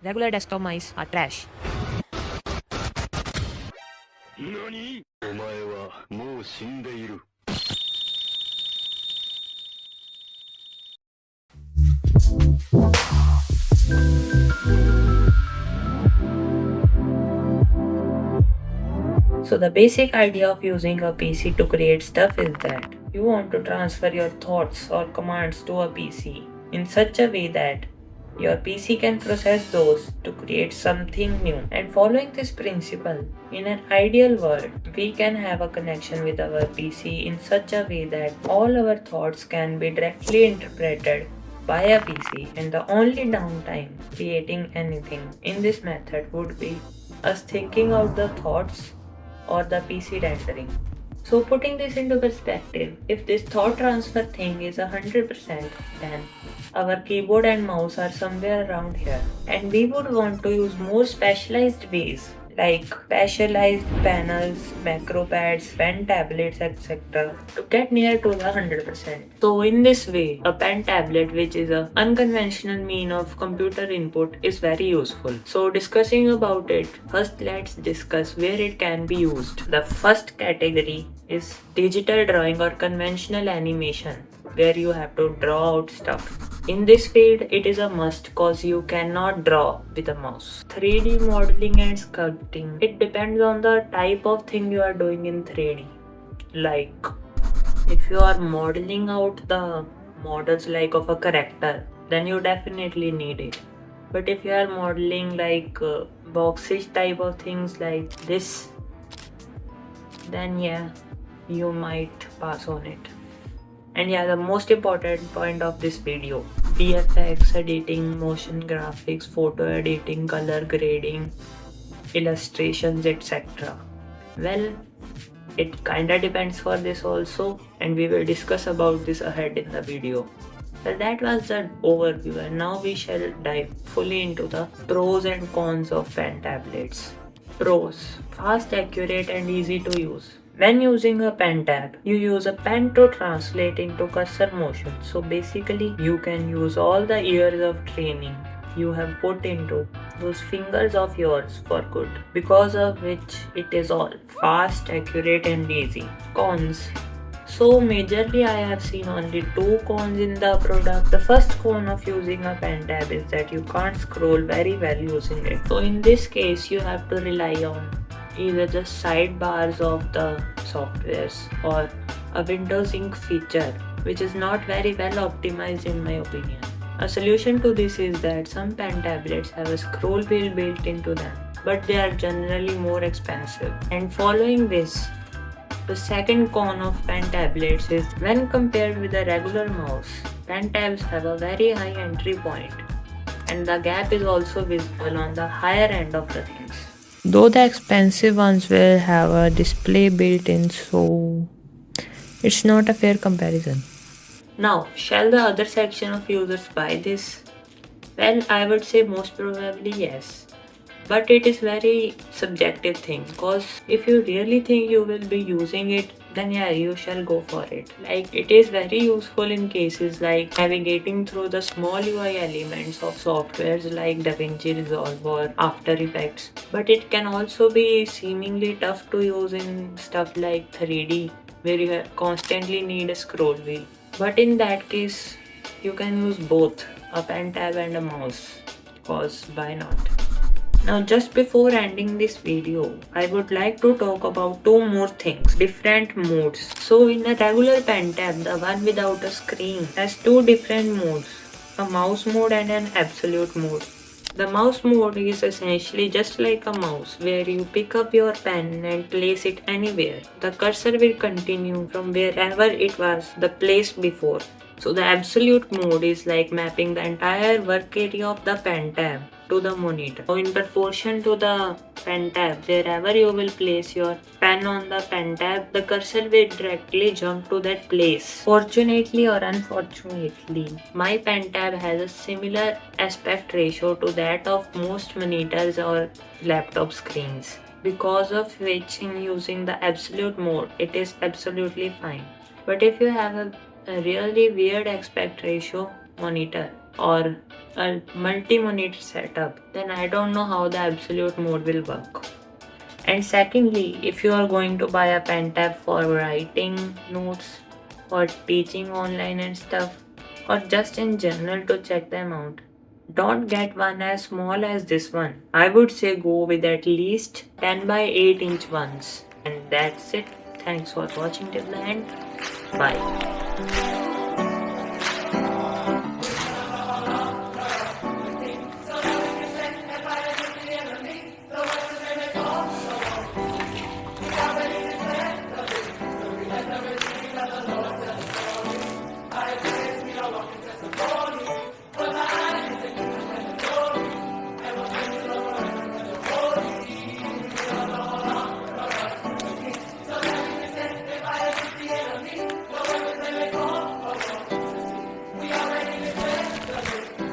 Regular desktop mice are trash. So the basic idea of using a PC to create stuff is that you want to transfer your thoughts or commands to a PC in such a way that your PC can process those to create something new. And following this principle, in an ideal world, we can have a connection with our PC in such a way that all our thoughts can be directly interpreted by a PC, and the only downtime creating anything in this method would be us thinking out the thoughts or the PC rendering. So putting this into perspective, if this thought transfer thing is 100%, then our keyboard and mouse are somewhere around here. And we would want to use more specialized ways like specialized panels, macro pads, pen tablets, etc. to get near to the 100%. So in this way, a pen tablet, which is a unconventional mean of computer input, is very useful. So discussing about it, first let's discuss where it can be used. The first category is digital drawing or conventional animation, where you have to draw out stuff. In this field, it is a must cause you cannot draw with a mouse. 3D modeling and sculpting. It depends on the type of thing you are doing in 3D. Like, if you are modeling out the models like of a character, then you definitely need it. But if you are modeling like boxish type of things like this, then yeah, you might pass on it. And yeah, the most important point of this video, VFX, editing, motion graphics, photo editing, color grading, illustrations, etc. Well, it kinda depends for this also, and we will discuss about this ahead in the video. Well, that was the overview, and now we shall dive fully into the pros and cons of pen tablets. Pros: fast, accurate, and easy to use. When using a pen tab, you use a pen to translate into cursor motion. So basically, you can use all the years of training you have put into those fingers of yours for good, because of which it is all fast, accurate, and easy. Cons: so majorly I have seen only two cons in the product. The first con of using a pen tab is that you can't scroll very well using it. So in this case you have to rely on either the sidebars of the softwares or a Windows Ink feature, which is not very well optimized in my opinion. A solution to this is that some pen tablets have a scroll wheel built into them, but they are generally more expensive. And following this, the second con of pen tablets is when compared with a regular mouse, pen tabs have a very high entry point, and the gap is also visible on the higher end of the things. Though the expensive ones will have a display built in, so it's not a fair comparison. Now, shall the other section of users buy this? Well, I would say most probably yes. But it is very subjective thing, because if you really think you will be using it, then yeah, you shall go for it. Like, it is very useful in cases like navigating through the small UI elements of softwares like DaVinci Resolve or After Effects. But it can also be seemingly tough to use in stuff like 3D, where you constantly need a scroll wheel. But in that case, you can use both a pen tab and a mouse, cause why not? Now, just before ending this video, I would like to talk about two more things, different modes. So in a regular pen tab, the one without a screen has two different modes, a mouse mode and an absolute mode. The mouse mode is essentially just like a mouse, where you pick up your pen and place it anywhere. The cursor will continue from wherever it was the place before. So the absolute mode is like mapping the entire work area of the pen tab to the monitor. So in proportion to the pen tab, wherever you will place your pen on the pen tab, the cursor will directly jump to that place. Fortunately or unfortunately, my pen tab has a similar aspect ratio to that of most monitors or laptop screens, because of which in using the absolute mode, it is absolutely fine. But if you have a really weird aspect ratio monitor or a multi-monitor setup, then I don't know how the absolute mode will work. And secondly, if you are going to buy a pen tab for writing notes, for teaching online and stuff, or just in general to check the amount, don't get one as small as this one. I would say go with at least 10 by 8 inch ones. And that's it. Thanks for watching till the end. Bye.